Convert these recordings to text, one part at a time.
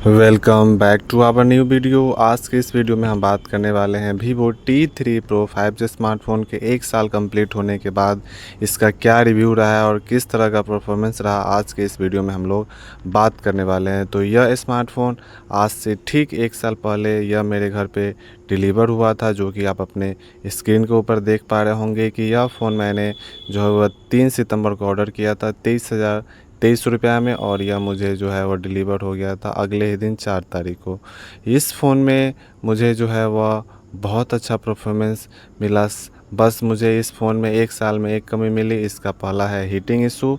Welcome back to our new video. आज के इस वीडियो में हम बात करने वाले हैं Vivo T3 Pro 5G smartphone के 1 साल कंप्लीट होने के बाद इसका क्या रिव्यू रहा है और किस तरह का परफॉर्मेंस रहा। आज के इस वीडियो में हम लोग बात करने वाले हैं। तो यह स्मार्टफ़ोन आज से ठीक 1 साल पहले यह मेरे घर पे डिलीवर हुआ था, जो कि आप अपने स्क्रीन के ऊपर देख पा रहे होंगे कि यह फ़ोन मैंने जो है वह 3 सितंबर को ऑर्डर किया था 23,000 में, और यह मुझे जो है वह डिलीवर हो गया था अगले ही दिन 4 तारीख को। इस फ़ोन में मुझे जो है वह बहुत अच्छा परफॉर्मेंस मिला। बस मुझे इस फ़ोन में 1 साल में एक कमी मिली, इसका पहला है हीटिंग इशू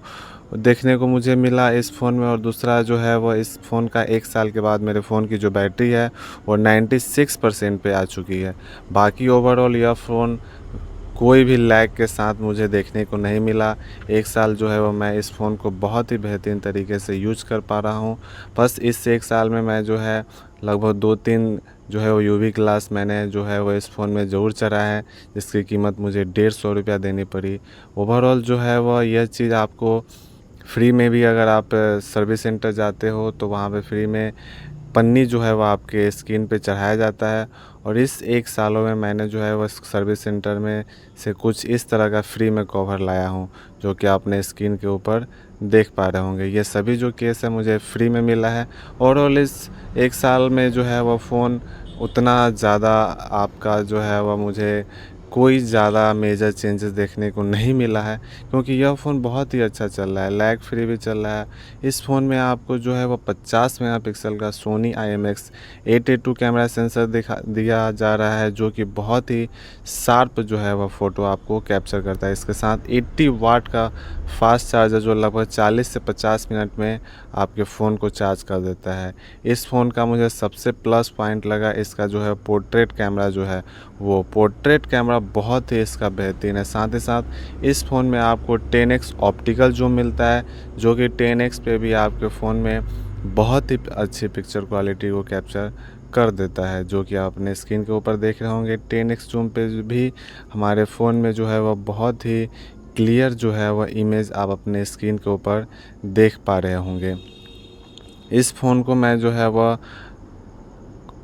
देखने को मुझे मिला इस फ़ोन में, और दूसरा जो है वह इस फ़ोन का 1 साल के बाद मेरे फ़ोन की जो बैटरी है वो 96% पे आ चुकी है। बाकी ओवरऑल यह फ़ोन कोई भी लैग के साथ मुझे देखने को नहीं मिला। 1 साल जो है वो मैं इस फ़ोन को बहुत ही बेहतरीन तरीके से यूज कर पा रहा हूँ। बस इस 1 साल में मैं जो है लगभग 2-3 जो है वो यूवी क्लास मैंने जो है वो इस फ़ोन में ज़रूर चढ़ा है, जिसकी कीमत मुझे 150 रुपया देनी पड़ी। ओवरऑल जो है वह यह चीज़ आपको फ्री में भी, अगर आप सर्विस सेंटर जाते हो तो वहाँ पे फ्री में पन्नी जो है वह आपके स्क्रीन पे चढ़ाया जाता है। और इस 1 सालों में मैंने जो है वह सर्विस सेंटर में से कुछ इस तरह का फ्री में कवर लाया हूँ, जो कि आपने स्क्रीन के ऊपर देख पा रहे होंगे। ये सभी जो केस है मुझे फ्री में मिला है। ओवरऑल इस 1 साल में जो है वह फ़ोन उतना ज़्यादा आपका जो है वह मुझे कोई ज़्यादा मेजर चेंजेस देखने को नहीं मिला है, क्योंकि यह फ़ोन बहुत ही अच्छा चल रहा है, लैग फ्री भी चल रहा है। इस फ़ोन में आपको जो है वो 50 मेगापिक्सल का सोनी IMX882 कैमरा सेंसर दिया जा रहा है, जो कि बहुत ही शार्प जो है वह फ़ोटो आपको कैप्चर करता है। इसके साथ 80 वाट का फास्ट चार्जर जो लगभग 40 से 50 मिनट में आपके फ़ोन को चार्ज कर देता है। इस फ़ोन का मुझे सबसे प्लस पॉइंट लगा इसका जो है पोर्ट्रेट कैमरा, जो है वो पोर्ट्रेट कैमरा बहुत ही इसका बेहतरीन है। साथ ही साथ इस फ़ोन में आपको 10x ऑप्टिकल जूम मिलता है, जो कि 10x पे भी आपके फ़ोन में बहुत ही अच्छी पिक्चर क्वालिटी को कैप्चर कर देता है, जो कि आप अपने स्क्रीन के ऊपर देख रहे होंगे। 10x जूम पे भी हमारे फ़ोन में जो है वह बहुत ही क्लियर जो है वह इमेज आप अपने स्क्रीन के ऊपर देख पा रहे होंगे। इस फ़ोन को मैं जो है वह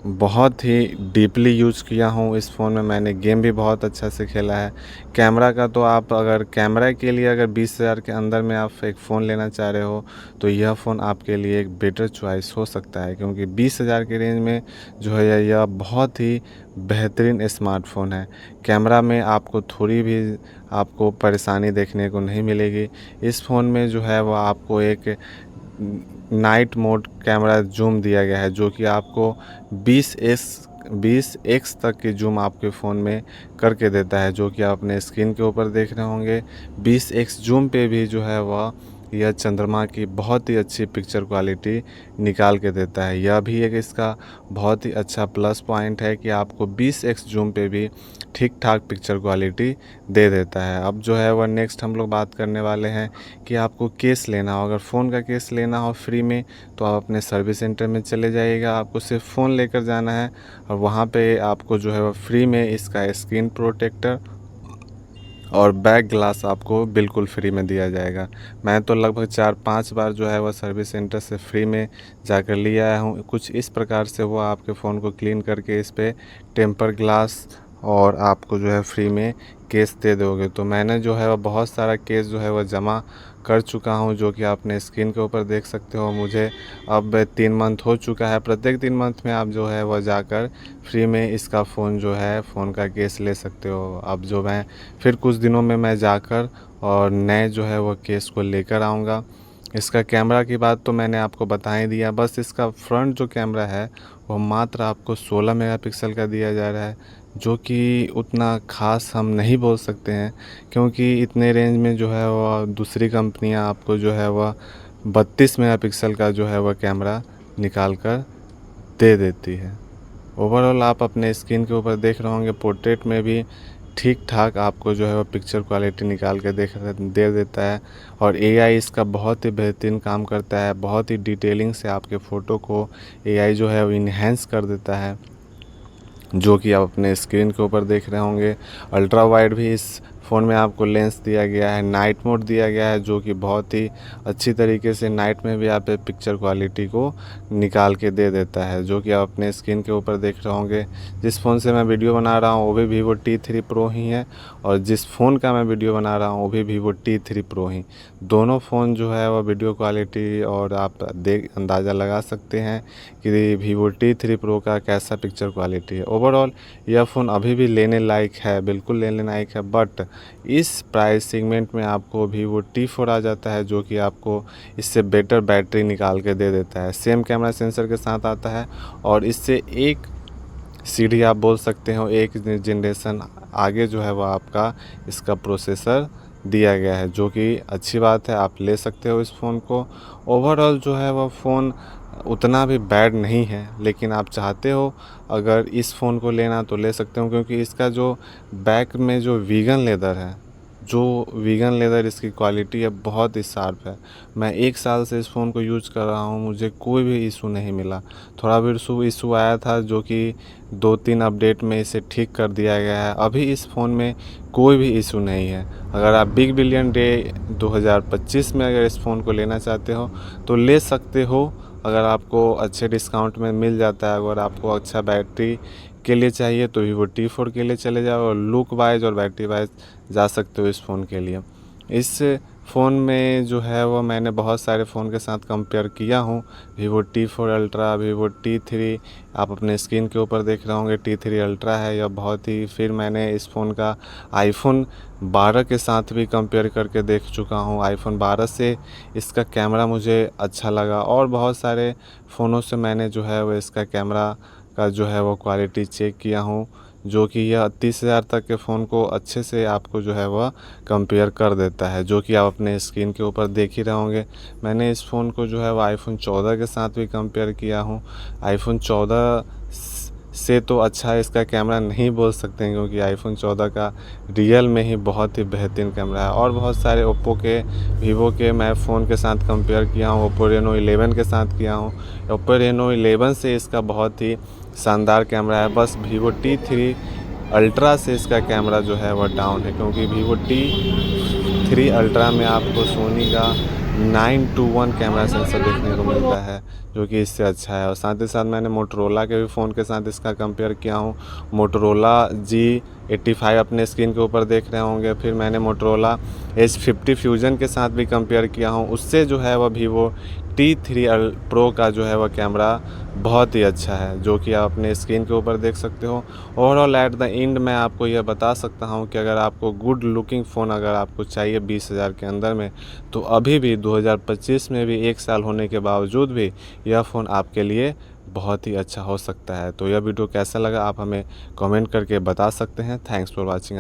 बहुत ही डीपली यूज़ किया हूँ। इस फ़ोन में मैंने गेम भी बहुत अच्छा से खेला है। कैमरा का तो आप अगर कैमरा के लिए अगर 20,000 के अंदर में आप एक फ़ोन लेना चाह रहे हो तो यह फ़ोन आपके लिए एक बेटर चॉइस हो सकता है, क्योंकि 20,000 के रेंज में जो है यह बहुत ही बेहतरीन स्मार्टफ़ोन है। कैमरा में आपको थोड़ी भी आपको परेशानी देखने को नहीं मिलेगी। इस फ़ोन में जो है वह आपको एक नाइट मोड कैमरा जूम दिया गया है, जो कि आपको 20x तक की जूम आपके फ़ोन में करके देता है, जो कि आप अपने स्क्रीन के ऊपर देख रहे होंगे। 20x जूम पे भी जो है वह यह चंद्रमा की बहुत ही अच्छी पिक्चर क्वालिटी निकाल के देता है। यह भी एक इसका बहुत ही अच्छा प्लस पॉइंट है कि आपको 20x जूम पे भी ठीक ठाक पिक्चर क्वालिटी दे देता है। अब जो है वह नेक्स्ट हम लोग बात करने वाले हैं कि आपको केस लेना हो, अगर फ़ोन का केस लेना हो फ्री में तो आप अपने सर्विस सेंटर में चले जाइएगा। आपको सिर्फ फ़ोन लेकर जाना है और वहाँ पे आपको जो है वह फ्री में इसका स्क्रीन प्रोटेक्टर और बैक ग्लास आपको बिल्कुल फ्री में दिया जाएगा। मैं तो लगभग 4-5 बार जो है वह सर्विस सेंटर से फ्री में जाकर ले आया हूँ। कुछ इस प्रकार से वो आपके फ़ोन को क्लीन करके इस पे टेम्पर ग्लास और आपको जो है फ्री में केस दे दोगे। तो मैंने जो है वह बहुत सारा केस जो है वह जमा कर चुका हूँ, जो कि आप अपने स्क्रीन के ऊपर देख सकते हो। मुझे अब 3 मंथ हो चुका है। प्रत्येक 3 मंथ में आप जो है वह जाकर फ्री में इसका फ़ोन जो है फ़ोन का केस ले सकते हो। अब जो मैं फिर कुछ दिनों में मैं जाकर और नए जो है वह केस को लेकर आऊँगा। इसका कैमरा की बात तो मैंने आपको बता ही दिया। बस इसका फ्रंट जो कैमरा है वो मात्र आपको 16 मेगापिक्सल का दिया जा रहा है, जो कि उतना ख़ास हम नहीं बोल सकते हैं, क्योंकि इतने रेंज में जो है वह दूसरी कंपनियां आपको जो है वह 32 मेगापिक्सल का जो है वह कैमरा निकाल कर दे देती है। ओवरऑल आप अपने स्क्रीन के ऊपर देख रहे होंगे, पोर्ट्रेट में भी ठीक ठाक आपको जो है वो पिक्चर क्वालिटी निकाल के दे देता है। और एआई इसका बहुत ही बेहतरीन काम करता है। बहुत ही डिटेलिंग से आपके फ़ोटो को एआई जो है वो इन्हेंस कर देता है, जो कि आप अपने स्क्रीन के ऊपर देख रहे होंगे। अल्ट्रा वाइड भी इस फ़ोन में आपको लेंस दिया गया है, नाइट मोड दिया गया है जो कि बहुत ही अच्छी तरीके से नाइट में भी आप पिक्चर क्वालिटी को निकाल के दे देता है, जो कि आप अपने स्क्रीन के ऊपर देख रहे होंगे। जिस फ़ोन से मैं वीडियो बना रहा हूँ वो भी Vivo T3 Pro ही है, और जिस फ़ोन का मैं वीडियो बना रहा हूँ वो भी Vivo T3 Pro ही। दोनों फ़ोन जो है वो वीडियो क्वालिटी और आप अंदाज़ा लगा सकते हैं कि Vivo T3 Pro का कैसा पिक्चर क्वालिटी है। ओवरऑल यह फ़ोन अभी भी लेने लायक है, बिल्कुल लेने लायक है, बट इस प्राइस सेगमेंट में आपको Vivo T4 आ जाता है जो कि आपको इससे बेटर बैटरी निकाल के दे देता है। सेम कैमरा सेंसर के साथ आता है और इससे एक सीढ़ी आप बोल सकते हो, एक जनरेशन आगे जो है वो आपका इसका प्रोसेसर दिया गया है, जो कि अच्छी बात है, आप ले सकते हो इस फ़ोन को। ओवरऑल जो है वो फ़ोन उतना भी बैड नहीं है, लेकिन आप चाहते हो अगर इस फ़ोन को लेना तो ले सकते हो, क्योंकि इसका जो बैक में जो वीगन लेदर है, इसकी क्वालिटी है बहुत ही शार्प है। मैं 1 साल से इस फ़ोन को यूज़ कर रहा हूँ, मुझे कोई भी इशू नहीं मिला। थोड़ा भी इशू आया था जो कि 2-3 अपडेट में इसे ठीक कर दिया गया है। अभी इस फ़ोन में कोई भी इशू नहीं है। अगर आप बिग बिलियन डे 2025 में अगर इस फ़ोन को लेना चाहते हो तो ले सकते हो, अगर आपको अच्छे डिस्काउंट में मिल जाता है। अगर आपको अच्छा बैटरी के लिए चाहिए तो Vivo T4 के लिए चले जाओ, और लुक वाइज और बैटरी वाइज जा सकते हो इस फ़ोन के लिए। इस फ़ोन में जो है वो मैंने बहुत सारे फ़ोन के साथ कंपेयर किया हूँ। Vivo T4 ultra, Vivo T3 आप अपने स्क्रीन के ऊपर देख रहे होंगे, T3 अल्ट्रा है यह बहुत ही। फिर मैंने इस फ़ोन का iPhone 12 के साथ भी कंपेयर करके देख चुका हूँ। iPhone 12 से इसका कैमरा मुझे अच्छा लगा, और बहुत सारे फ़ोनों से मैंने जो है वो इसका कैमरा का जो है वो क्वालिटी चेक किया हूँ, जो कि यह 30,000 तक के फ़ोन को अच्छे से आपको जो है वह कंपेयर कर देता है, जो कि आप अपने स्क्रीन के ऊपर देख ही रहे होंगे। मैंने इस फ़ोन को जो है वो iPhone 14 के साथ भी कंपेयर किया हूँ। iPhone 14 से तो अच्छा इसका कैमरा नहीं बोल सकते हैं, क्योंकि iPhone 14 का रियल में ही बहुत ही बेहतरीन कैमरा है। और बहुत सारे ओप्पो के, वीवो के मैं फ़ोन के साथ कंपेयर किया हूँ, ओप्पो रेनो 11 के साथ किया हूँ। ओप्पो रेनो 11 से इसका बहुत ही शानदार कैमरा है। बस Vivo T3 अल्ट्रा से इसका कैमरा जो है वह डाउन है, क्योंकि Vivo T3 अल्ट्रा में आपको सोनी का 9:1 कैमरा सेंसर देखने को मिलता है, जो कि इससे अच्छा है। और साथ ही साथ मैंने मोटरोला के भी फ़ोन के साथ इसका कंपेयर किया हूँ। मोटरोला G85 अपने स्क्रीन के ऊपर देख रहे होंगे। फिर मैंने मोटरोला H50 फ्यूजन के साथ भी कंपेयर किया हूँ। उससे जो है वह Vivo T3 Pro का जो है वह कैमरा बहुत ही अच्छा है, जो कि आप अपने स्क्रीन के ऊपर देख सकते हो। ओवरऑल एट द एंड मैं आपको यह बता सकता हूँ कि अगर आपको गुड लुकिंग फ़ोन अगर आपको चाहिए 20,000 के अंदर में, तो अभी भी 2025 में भी 1 साल होने के बावजूद भी यह फ़ोन आपके लिए बहुत ही अच्छा हो सकता है। तो यह वीडियो कैसा लगा आप हमें कमेंट करके बता सकते हैं। Thanks for watching.